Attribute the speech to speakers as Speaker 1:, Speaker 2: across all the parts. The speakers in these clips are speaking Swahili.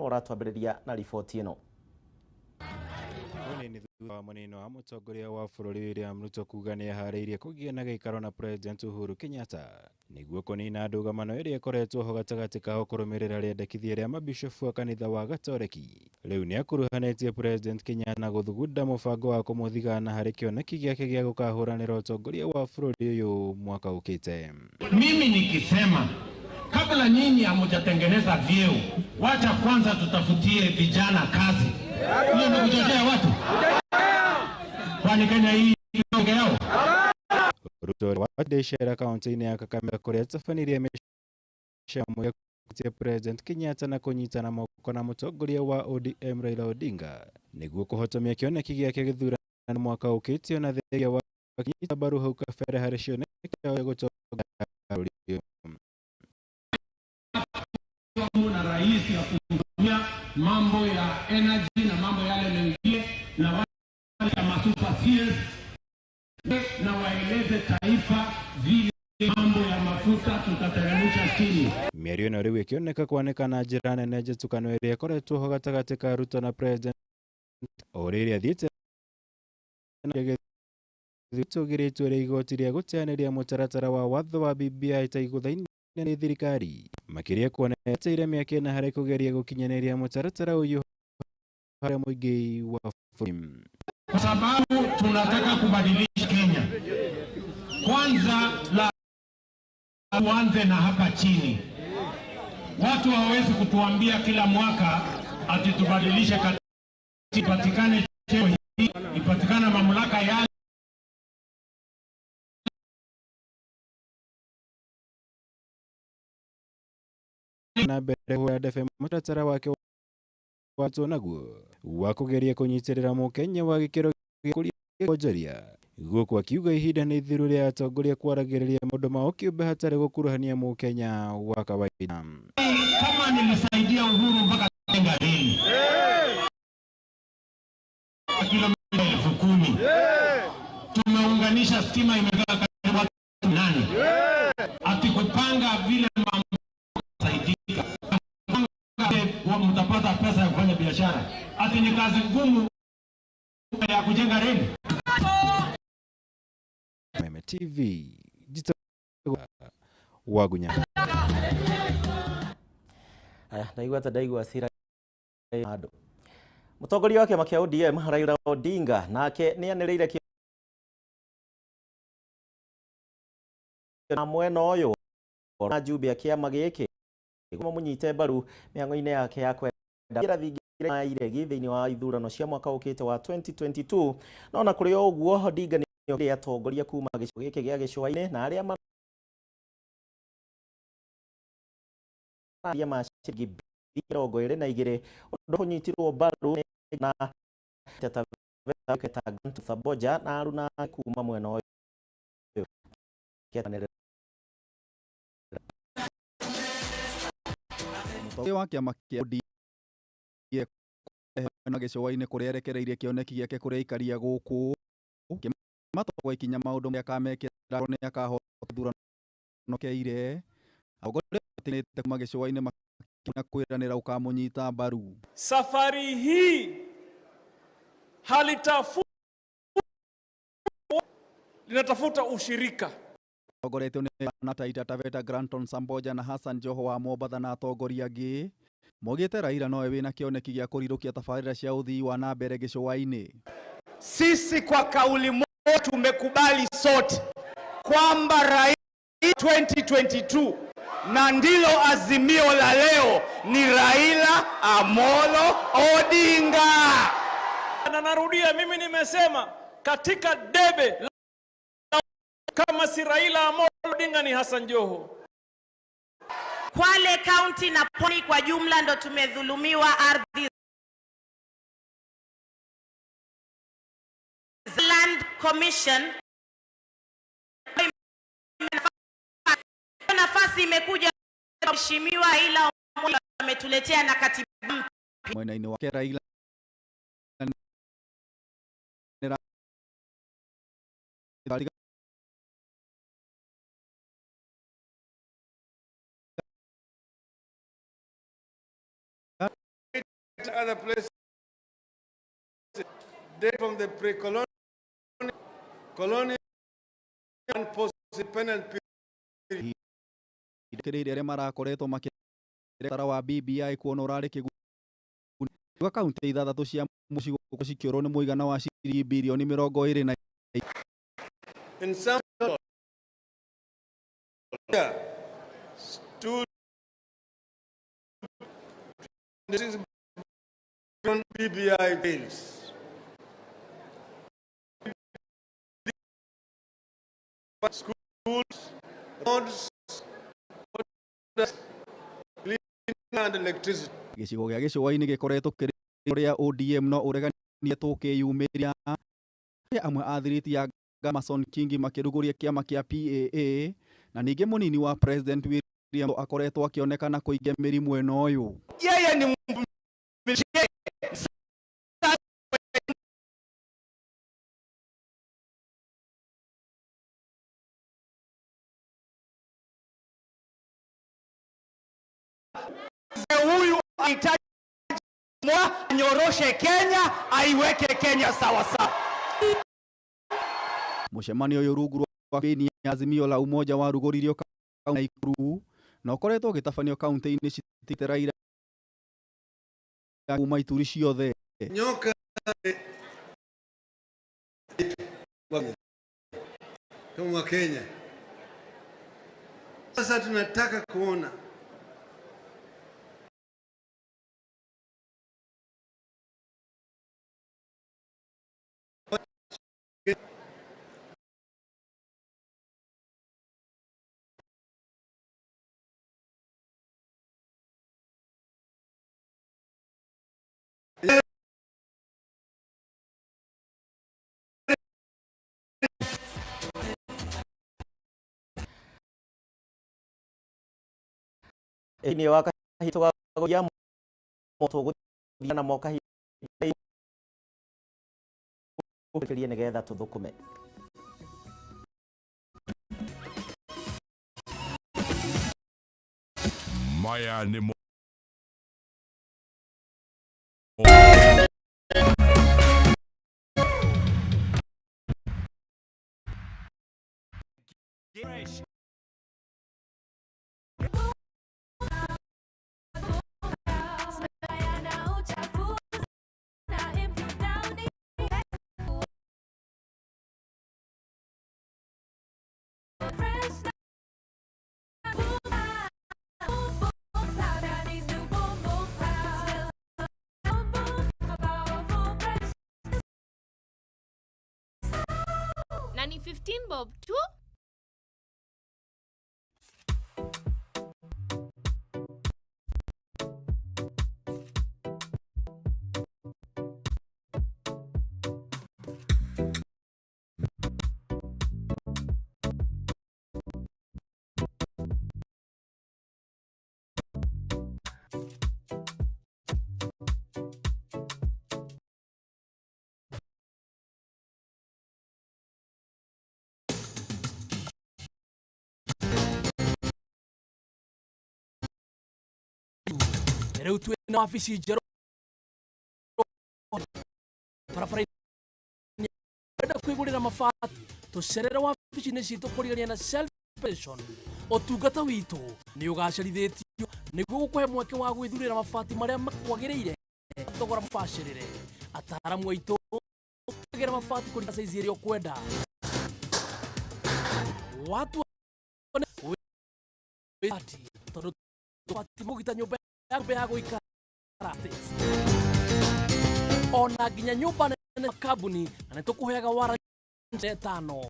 Speaker 1: Oratwambĩrĩria na riboti ĩno.
Speaker 2: Ni thutha wa mũnini wa mũtongoria wa bũrũri William Ruto kuga nĩ eharĩirie kũgĩa na gĩikaro na President Uhuru Kenyatta nĩguo kũnina ndũgamano ĩrĩa ĩkoretwo ho gatagatĩ kao kũrũmĩrĩra rĩendekithia rĩa mabishofu wa kanitha wa Gatoreki. Rĩu nĩ akuruhanĩtie President Kenyatta na gũthugunda mũbango wa kũmũthigana harĩ kĩoneki gĩake gĩa gũkahũranĩra ũtongoria wa bũrũri ũyũ mwaka ũkĩte.
Speaker 3: Mimi nikisema kabla nyinyi hamujatengeneza vyeo, wacha kwanza tutafutie vijana kazi. Hiyo ndio kuchochea watu. Kwani Kenya hii yao?
Speaker 2: Ruto wa Deshera kaunti-inĩ ya Kameme kũrĩa tabanirie mĩcamanio ya President Kenyatta na kũnyitana moko na mũtongoria wa ODM Raila Odinga nĩguo kũhotomia kĩoneki gĩake gĩthurano mwaka ũkĩte na thĩinĩ wa kũnyita mbaru hau kabere harĩ cioneki ciao cia gũtongoria bũrũri ũyũ.
Speaker 3: Na rais ya kusimamia mambo ya energy na mambo yale mengine na wale kama super CS na waeleze taifa vile mambo ya mafuta tutateremsha chini.
Speaker 2: Mĩario ĩno rĩu ĩkĩoneka kwanĩka na njĩra nene njĩtukano ĩrĩa ĩkoretwo ho gatagatĩ ka Ruto na President o rĩrĩa athiĩte gĩtũgĩrĩtwo rĩa igoti rĩa gũteanĩria mũtaratara wa watho wa BBI ta igũtha-inĩ nĩ thirikari makĩria kuoneteire mĩaka ĩna harĩ kũgeria gũkinyanĩria mũtaratara ũyũ harĩ mũingĩ wa bũrũri.
Speaker 3: Kwa sababu tunataka kubadilisha Kenya, kwanza la tuanze na hapa chini. Watu hawawezi kutuambia kila mwaka ati tubadilishe katiba, ipatikane cheo hii, ipatikane mamlaka yale.
Speaker 2: Na mbere hũra ndebe mũtaratara wake watwo naguo wa kũgeria kũnyitĩrĩra mũkenya wa gĩkĩro gĩa kwonjoria gũkũ akiuga ihinda nĩ ithiru rĩa atongoria kwaragĩrĩria maũndũ mao kĩũmbe hatarĩ gũkuruhania mũkenya wa kawaida.
Speaker 3: Kama nilisaidia Uhuru mpaka kujenga reli kilomita 10,000, tumeunganisha stima imekaa karibu 8, ati kupanga vile mtapata pesa ya kufanya biashara, ati ni kazi ngumu ya kujenga reli.
Speaker 2: Kameme TV wagunya
Speaker 1: ndaigua cira andũ. Mũtongoria wa kĩama kĩa ODM Raila Odinga nake nĩ anĩrĩire na mwena ũyũ na njumbe ya kĩama gĩkĩ mũnyite mbaru mĩhang'o-inĩ yake ya kwenda thingira iregi thĩinĩ wa ithurano cia mwaka ũkĩte wa 2022. No na kũrĩ ũguo Odinga nĩ atongoria kuma gĩcigo gĩkĩ gĩa gĩcũa-inĩ na arĩa macirigi 22 ũndũ kũnyitirwo mbaru na Thaboja na Aruna kuma mwena ũyũ.
Speaker 4: Mũtongoria wa kĩama kĩa ODM na gĩcũa-inĩ kũrĩa erekereirie kĩoneki gĩake kũrĩa aikaria gũkũ kĩmatogwo ikinya maũndũ marĩa akamekĩra nĩ akahota gĩthurano kĩaire atongoria matinĩte kuma gĩcũa-inĩ makĩona kwĩranĩra ũkamũnyita mbaru.
Speaker 5: Safari hii linatafuta ushirika.
Speaker 4: Atongoretio nĩ Taita Taveta Granton Samboja na Hassan Joho wa Mombatha na atongoria angĩ mogĩte Raila nowe wĩna kĩoneki gĩa kũrirũkia tabarĩra cia ũthii wa na mbere gĩcũa-inĩ.
Speaker 5: Sisi kwa kauli moja tumekubali sote kwamba rais 2022 na ndilo azimio la leo ni Raila Amolo Odinga. Na narudia, mimi nimesema katika debe kama si Raila Amolo Odinga ni Hassan Joho.
Speaker 6: Kwale County na Pwani kwa jumla ndo tumedhulumiwa ardhi. Land Commission nafasi imekuja mheshimiwa Raila ametuletea na katiba mpya.
Speaker 4: Mwena-inĩ wake Raila
Speaker 7: other places date from the pre-colonial, colonial and post-independent period.
Speaker 4: Kiriri aria marakoretwo makitara wa BBI kuona urari kiguni wa kaunti ithathatu cia mucigo cikiorwo ni muigana wa ciringi bilioni 20.
Speaker 7: In some stood BBI bills. Schools, roads, and electricity.
Speaker 4: Gicigo gia gicua-ini gikoretwo kiria ODM no ureganie tukiyumiria amwe a thiriti ya Amason Kingi makiruguria kiama kia PAA na ningi munini wa President William akoretwo akionekana kuingia mirimu eno uyu.
Speaker 5: Yeye ni huyu anahitaji nyoroshe Kenya, aiweke Kenya sawa sawa.
Speaker 4: Mucemanio uyu rungu rwa bini azimio la umoja wa rugoririo kaunti Ikuru na ukoretwo ugitabanio kaunti-ini cititeraira kuma ituri ciothe.
Speaker 7: Nyoka kama Kenya. Sasa tunataka kuona
Speaker 1: ni wakahitwa ya moto guthiana moka hikirie nigetha tuthukume
Speaker 8: maya ni
Speaker 9: Nani 15 bob tu?
Speaker 10: Rĩu twĩna wabici njerũ barabara kwenda kwĩgũrĩra mabati tũcerere wabici-inĩ citũ kũrigania na self pension. Ũtungata witũ nĩ ũgacĩrithĩtio nĩguo gũkũhe mweke wa gwĩthurĩra mabati marĩa makwagĩrĩire thogora mũbacĩrĩre. Ataaramu aitũ gũgĩra mabati kũringana size ĩrĩa ũkwenda. Watu tondũ tũbati mũgita nyũmba ya gũikara ona nginya nyũmba nene kambuni na nĩtũkũheaga warranty 5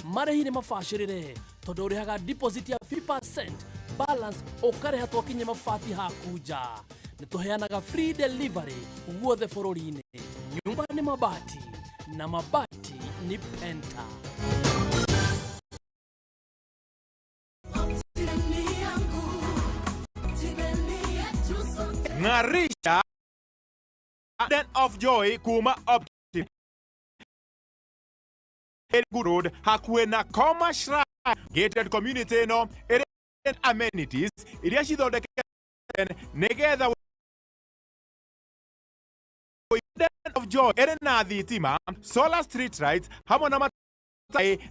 Speaker 10: marĩhi nĩ mabacĩrĩre tondũ ũrĩhaga deposit ya 3% balance ũkarĩha twakinye mabati haku nja. Nĩtũheanaga free delivery guothe bũrũri-inĩ. Nyũmba nĩ mabati na mabati ni penta.
Speaker 8: Ngarisha of joy kuma optim Road hakuwe na Koma Shrine gated community no amenities iria cithondeke nigetha Joy ere na thitima, solar street lights hamwe na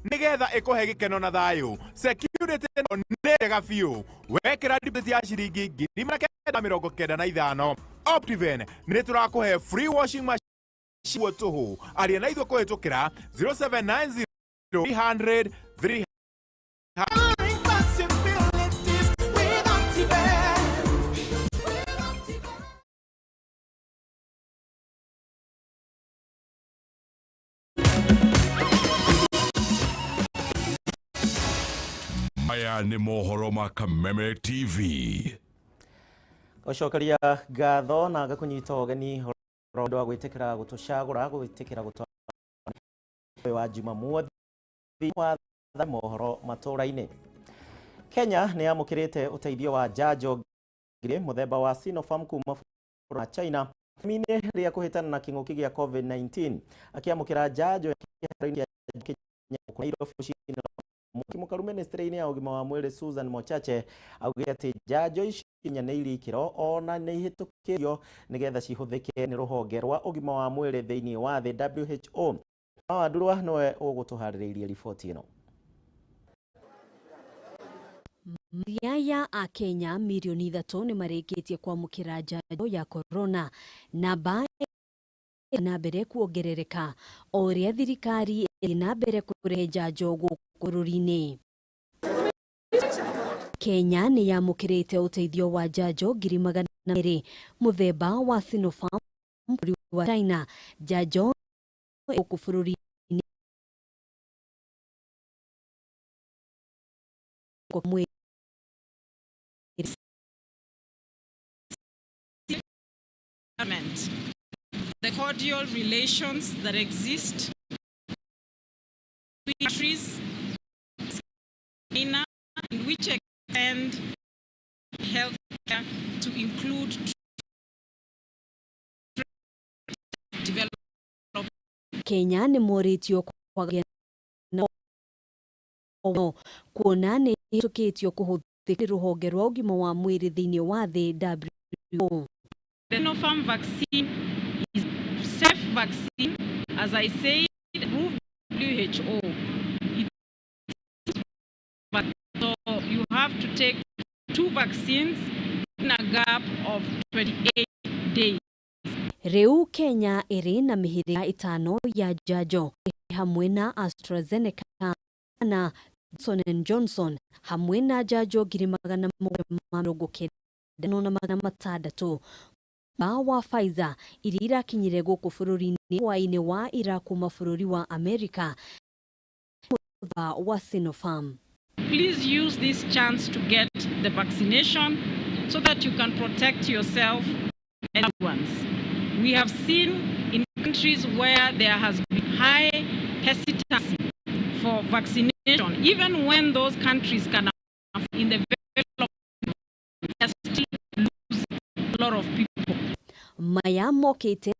Speaker 8: nigetha ikuhe gikeno na thayu. Security no nega biũ. Wekĩra deposit ya ciringi 995. Optiven nĩ tũrakũhe free washing machine tuhu. Aria na ithuĩ kũhĩtũkĩra 0790 300 300.
Speaker 9: Aya nĩ mohoro ma Kameme TV.
Speaker 1: Gũcokeria ngatho na gakunyita ũgeni ũndũ wa gwĩtĩkĩra gũtũcagũra gwĩtĩkĩra gũtwara wa Jumamothi wa mohoro matũra-inĩ. Kenya nĩ yamũkĩrĩte ũteithio wa njanjo mũthemba wa Sinopharm kuma bũrũri wa China mine rĩa kũhĩtana na kĩng'ũki gĩa COVID-19 akĩamũkĩra njanjo ya Kenya Mukaru ministry-inĩ ya ũgima wa mwĩrĩ Susan Mochache augĩte atĩ njanjo ici nĩ ikĩro ona nĩ ihĩtũkĩrio nĩgetha cihũthĩke nĩ rũhonge rwa ũgima wa mwĩrĩ thĩinĩ wa thĩ WHO. Ndurwa nowe ũgũtũharĩrĩirie riboti ĩno.
Speaker 11: Yaya a Kenya milioni 3 nĩ marĩkĩtie kwamũkĩra njanjo ya corona na mbere kuongerereka o ũrĩa thirikari na mbere kũrehe njanjo gũkũ bũrũri-inĩ. Kenya nĩ yamũkĩrĩte ũteithio wa njanjo 200,000 mũthemba wa Sinopharm bũrũri wa China. Njanjo gũkũ bũrũri-inĩ
Speaker 12: the cordial relations that exist between countries in which extend healthcare to include development.
Speaker 11: Kenya nĩ morĩtio kuona nĩ ĩtũkĩtio kũhũthĩka rũhonge rwa ũgima wa mwĩrĩ thĩinĩ wa thĩ WHO.
Speaker 12: The Sinopharm vaccine is safe vaccine, as I said, approved WHO. So you have to take 2 vaccines in a gap of 28 days.
Speaker 11: Rĩu Kenya ĩrĩ na mĩhĩrĩga 5 ya njanjo hamwe na AstraZeneca na Johnson hamwe na njanjo 160,000 wa Pfizer iria irakinyire gũkũ bũrũri-inĩ wa-inĩ wa ira kuma bũrũri wa America wa Sinopharm.
Speaker 12: Please use this chance to get the vaccination so that you can protect yourself and loved ones. We have seen in countries where there has been high hesitancy for vaccination, even when those countries can afford, in the very long run, they are still losing a lot of people.
Speaker 11: Maya mokĩte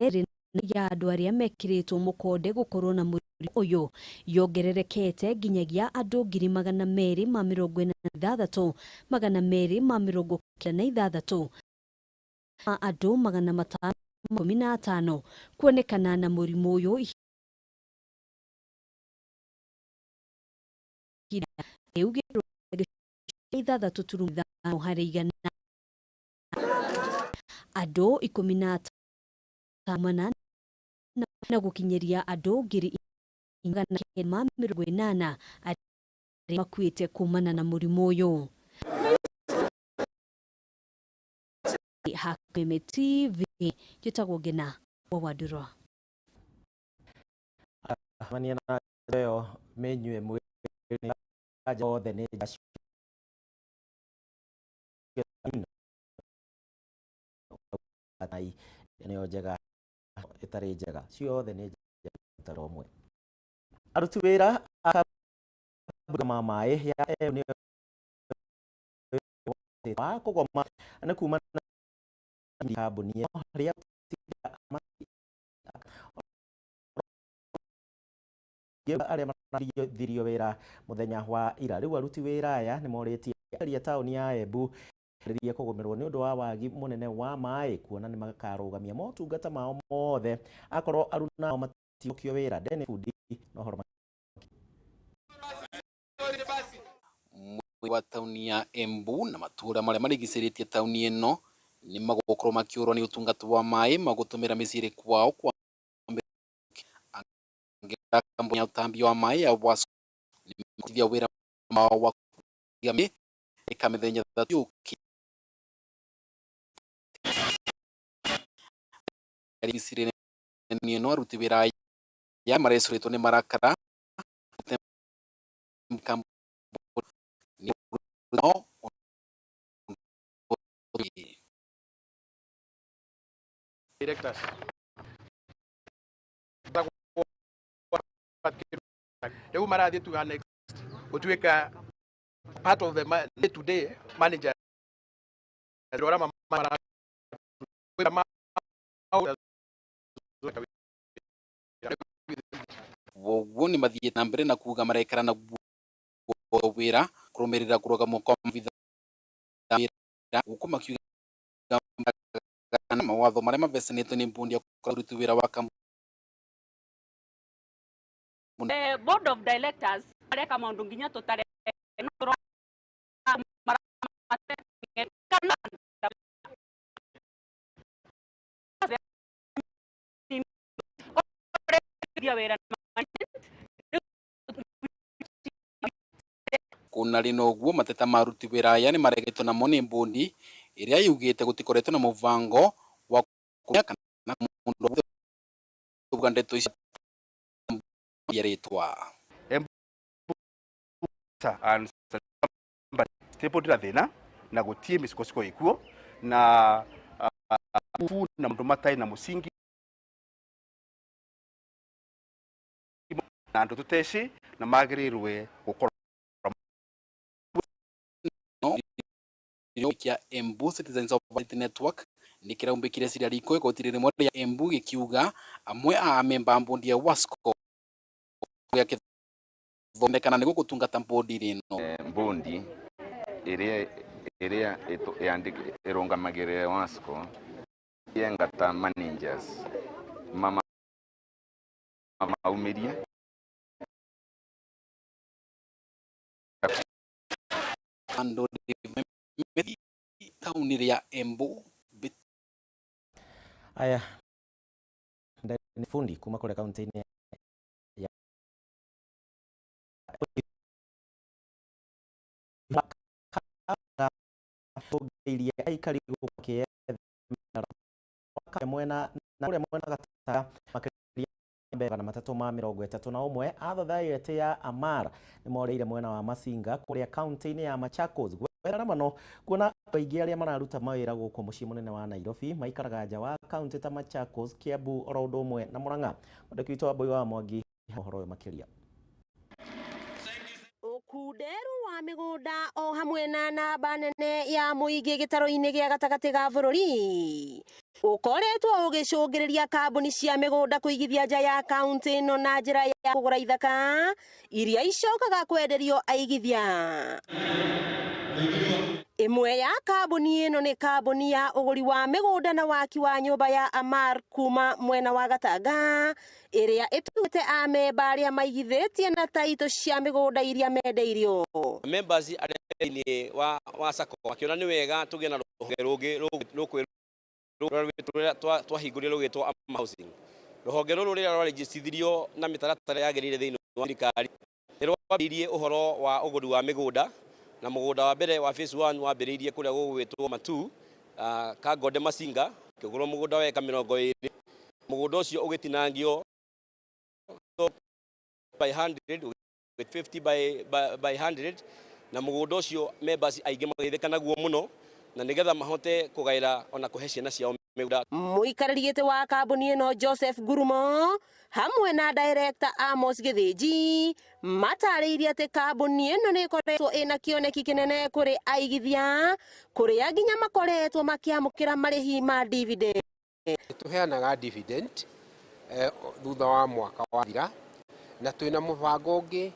Speaker 11: ya andũ arĩa mekĩrĩtwo mũkonde gũkorwo na mũrimũ ũyũ yongererekete nginyagia andũ 246,296 andũ 515 kuonekana na mũrimũ ũyũ harĩ igana. Andũ 15 na gũkinyeria andũ 180 arĩa makuĩte kumana na mũrimũ ũyũ. Kameme TV njĩtagwo Ngina Wandurwa.
Speaker 1: Mania na yo menywe mwĩrĩ othe nĩ eneo njega itarĩ njega ciothe nĩ njega ũmwe. Aruti wĩra ma maĩ ya wa kũgoma nĩ kuma na kambuni rĩa arĩa marathirio wĩra mũthenya wa ira. Rĩu aruti wĩra aya nĩ morĩtie taũni ya Embu rĩrĩa kũgũmĩrwo nĩ ũndũ wa wagi mũnene wa maĩ, kuona nĩ makarũgamia motungata mao mothe akorwo aruna matikio wĩra. Deni Fundi no horo
Speaker 13: wa tauni ya Embu na matura marĩa marigicĩrĩtie tauni ĩno nĩ magũkorwo makĩũrwo nĩ ũtungata wa maĩ magũtũmĩra mĩciĩ kwao kwa kambuni ya ũtambi wa maĩ ya Wasco nĩ mĩtithia wĩra mao wa kũiga mĩthenya 3 rigicĩrĩrie ĩno aruti wĩra ya marecũrĩtwo nĩ marakara
Speaker 5: directors rĩu marathiĩ tuga next gũtuĩka part of the day to day manager
Speaker 13: woguo nĩ mathiĩte na mbere na kuga marekara na wĩra kũrũmĩrĩra kũrũgamwo kwa mawatho gũkũ makiuga mawatho marĩa mavecanĩtwo nĩ mbundi ya kũruta wĩra wa kambuni.
Speaker 14: Board of directors areka maundu nginya tutare
Speaker 13: kuna rino guo mateta maruti wĩra aya nĩ maregetwo namo nĩ mbundi ĩrĩa yugĩte gũtikoretwo na mũbango wa kuoya kana mũndũ uga ndeto ici yaretwa
Speaker 15: and stable thina na gutie mĩcikociko ikuo na na mũndũ matai na mũcingi na andũ tuteci na magĩrĩirwe gũkorwo
Speaker 13: kia Embu Citizens of Network nĩ kĩraumbĩkire cira riko igoti rĩmwe rĩa Embu gĩkiuga amwe a memba mbundi ya Wasco gĩathondekana nĩguo gũtungata mbundi ĩno.
Speaker 16: Mbundi ĩrĩa ĩrũgamagĩrĩra Wasco yengata managers maumirie
Speaker 13: ando tauni ya Embu.
Speaker 1: Aya Deni Fundi kuma kule kaunti ya iria aikari gũkĩa mwena na ule mwena gatara makĩria na matatũ ma 31 athathaĩte ya Amara nĩ moreire mwena wa Masinga kũrĩa kaunti-inĩ ya Machakos gwetha mano kuona aingĩ arĩa mararuta mawĩra gũkũ mũciĩ mũnene wa Nairobi maikaraga nja wa kaunti ta Machakos, Kiambu, oro ũndũ ũmwe na Murang'a. Mwandĩki witũ wa Mbũi wa Mwangi ũhoro ũyũ makĩria.
Speaker 17: Kunderu wa mĩgũnda o hamwe na namba nene ya mũingĩ gĩtaro-inĩ gĩa gatagatĩ ga bũrũri ũkoretwo ũgĩcũngĩrĩria kambuni cia mĩgũnda kũigithia nja ya kaunti ĩno na njĩra ya kũgũra ithaka iria icokaga kwenderio aigithia. Imwe ya kambuni ĩno nĩ kambuni ya ũgũri wa mĩgũnda na waki wa nyũmba ya Amar kuma mwena wa Gatanga ĩrĩa ĩtuĩte amemba arĩa maigithĩtie na taito cia mĩgũnda iria mendeirio.
Speaker 18: Members arĩa wa SACCO wakiona nĩ wega tũgĩe na rũhonge rũngĩ twahingũrire rũgĩtwo Ama Housing. Rũhonge rũrũ rĩrĩa rwarejistithirio na mĩtaratara yagĩrĩire thĩinĩ wa thirikari nĩ rwambĩrĩirie ũhoro wa ũgũri wa mĩgũnda na mũgũnda wa mbere wa phase 1 wambĩrĩirie kũrĩa gũgwĩtwo Matu Kangode Masinga kĩgũrwo mũgũnda wa eka 20. Mũgũnda ũcio ũgĩtinangio by 100 with 50 by 100 na mũgũnda ũcio members aingĩ magaithĩka naguo mũno na nĩgetha mahote kũgaĩra ona kũhe ciana ciao mĩgũnda.
Speaker 17: Mũikarĩri gĩtĩ wa kambuni ĩno Joseph Ngurumo hamwe na director Amos Gĩthĩnji matarĩirie atĩ kambuni ĩno nĩ ĩkoretwo ĩna kĩoneki kĩnene kũrĩ aigithia kũrĩa nginya makoretwo makĩamũkĩra marĩhi ma dividend.
Speaker 19: Tũheanaga dividend thutha wa mwaka wathira na twĩna mũbango ũngĩ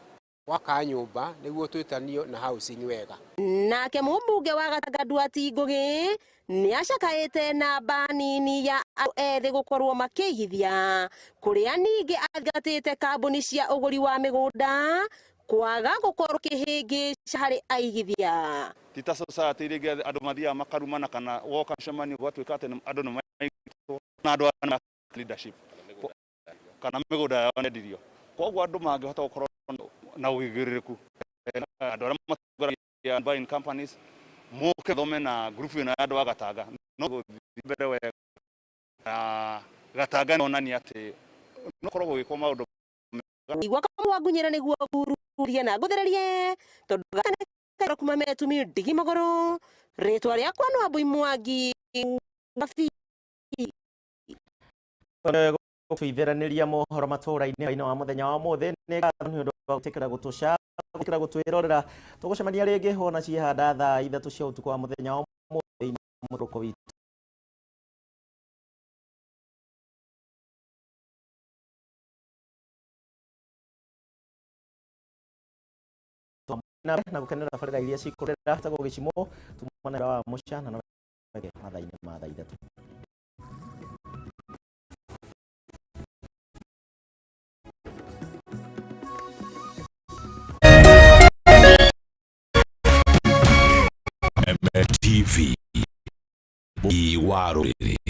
Speaker 19: gwaka nyumba niguo twitanio na housing wega.
Speaker 17: Nake mũmbunge wa Gatagatu Ati Ngugi nĩ acakaĩte namba nini ya andũ ethĩ gũkorwo makĩigithia, kũrĩa ningĩ athingatĩte kambuni cia ũgũri wa mĩgũnda kwaga gũkorwo kĩhĩngĩca harĩ aigithia.
Speaker 20: Tita society rĩngĩ andũ mathiaga makarumana kana woka mĩcemanio gwatuĩka atĩ andũ nĩ maigithĩtwo na andũ a leadership kana mĩgũnda yao nĩendirio. Koguo andũ mangĩhota gũkorwo na ũigĩrĩrĩku, andũ arĩa matongoragia buying companies moke thome na group ĩno ya andũ a Gatanga no gũthiĩ mbere wega. Gatanga nĩonania atĩ no korwo gũgĩkwo maũndũ
Speaker 17: igua kamwangunyĩra nĩguo kururia na ngũthererie tondũ Gatanga Kameme TV ndigi magoro, rĩtwa rĩakwa no Ambui Mwangi
Speaker 1: gũtũithiranĩria mohoro matũra-inĩ wa mũthenya wa mũthĩ nĩ ngatho nĩ ũndũ wa gũtĩkĩra gũtwĩrorera. Tũgũcemania rĩngĩ hona ciĩhanda thaa 3 cia ũtukũ wa mũthenya wa mũthĩ mũtũkũ witũ. Na gũkenera tabarĩra iria cikũrera ta gũgĩcimwo tumana wa mũcana na mathaa-inĩ ma thaa 3.
Speaker 9: Kameme TV. Iwarũrĩrĩ.